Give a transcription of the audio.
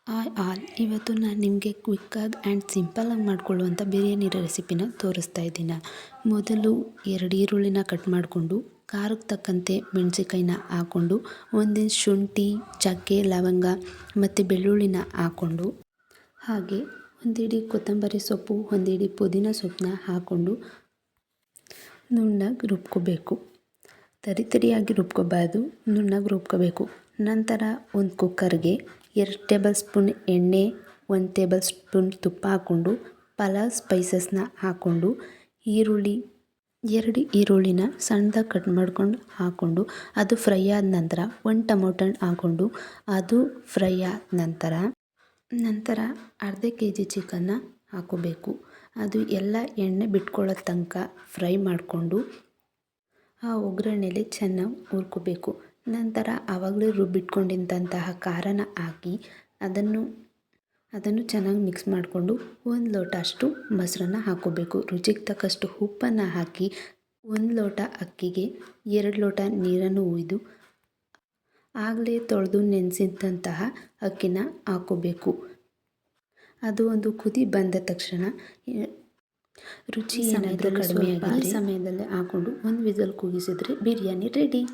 Hi all, ಇವತ್ತು ನಾನು ನಿಮಗೆ ಕ್ವಿಕ್ಕಾಗಿ ಆ್ಯಂಡ್ ಸಿಂಪಲ್ಲಾಗಿ ಮಾಡ್ಕೊಳ್ಳುವಂಥ ಬಿರಿಯಾನಿ ರೆಸಿಪಿನ ತೋರಿಸ್ತಾ ಇದ್ದೀನಿ. ಮೊದಲು 2 ಈರುಳ್ಳಿನ ಕಟ್ ಮಾಡಿಕೊಂಡು ಖಾರಕ್ಕೆ ತಕ್ಕಂತೆ ಮೆಣಸಿನ್ಕಾಯಿನ ಹಾಕ್ಕೊಂಡು ಒಂದಿಷ್ಟು ಶುಂಠಿ, ಚಕ್ಕೆ, ಲವಂಗ ಮತ್ತು ಬೆಳ್ಳುಳ್ಳಿನ ಹಾಕ್ಕೊಂಡು ಹಾಗೆ ಒಂದಿಡಿ ಕೊತ್ತಂಬರಿ ಸೊಪ್ಪು, ಒಂದಿಡಿ ಪುದೀನ ಸೊಪ್ಪನ್ನ ಹಾಕ್ಕೊಂಡು ನುಣ್ಣಗೆ ರುಬ್ಕೋಬೇಕು. ತರಿಯಾಗಿ ರುಬ್ಕೋಬಾರ್ದು, ನುಣ್ಣಗೆ ರುಬ್ಕೋಬೇಕು. ನಂತರ ಒಂದು ಕುಕ್ಕರ್ಗೆ 2 ಟೇಬಲ್ ಸ್ಪೂನ್ ಎಣ್ಣೆ, 1 ಟೇಬಲ್ ಸ್ಪೂನ್ ತುಪ್ಪ ಹಾಕ್ಕೊಂಡು ಪಲಾವ್ ಸ್ಪೈಸಸ್ನ ಹಾಕ್ಕೊಂಡು 2 ಈರುಳ್ಳಿನ ಸಣ್ಣದಾಗಿ ಕಟ್ ಮಾಡ್ಕೊಂಡು ಹಾಕ್ಕೊಂಡು ಅದು ಫ್ರೈ ಆದ ನಂತರ 1 ಟೊಮೊಟೊ ಹಾಕ್ಕೊಂಡು ಅದು ಫ್ರೈ ಆದ ನಂತರ ಅರ್ಧ kg ಚಿಕನ್ನ ಹಾಕೋಬೇಕು. ಅದು ಎಲ್ಲ ಎಣ್ಣೆ ಬಿಟ್ಕೊಳ್ಳೋ ತನಕ ಫ್ರೈ ಮಾಡಿಕೊಂಡು ಆ ಒಗ್ಗರಣೆಯಲ್ಲಿ ಚೆನ್ನಾಗಿ ಹುರ್ಕೋಬೇಕು. ನಂತರ ಆವಾಗಲೇ ರುಬ್ಬಿಟ್ಕೊಂಡಿದ್ದಂತಹ ಖಾರನ ಹಾಕಿ ಅದನ್ನು ಚೆನ್ನಾಗಿ ಮಿಕ್ಸ್ ಮಾಡಿಕೊಂಡು 1 ಲೋಟ ಅಷ್ಟು ಮೊಸರನ್ನ ಹಾಕೋಬೇಕು. ರುಚಿಗೆ ತಕ್ಕಷ್ಟು ಉಪ್ಪನ್ನು ಹಾಕಿ 1 ಲೋಟ ಅಕ್ಕಿಗೆ 2 ಲೋಟ ನೀರನ್ನು ಹುಯ್ದು ಆಗಲೇ ತೊಳೆದು ನೆನೆಸಿದಂತಹ ಅಕ್ಕಿನ ಹಾಕೋಬೇಕು. ಅದು ಒಂದು ಕುದಿ ಬಂದ ತಕ್ಷಣ ರುಚಿ ಏನಾದರೂ ಕಡಿಮೆ ಆಗಿದ್ದರೆ ಈ ಸಮಯದಲ್ಲೇ ಹಾಕ್ಕೊಂಡು 1 ವಿಸಲ್ ಕೂಗಿಸಿದ್ರೆ ಬಿರಿಯಾನಿ ರೆಡಿ.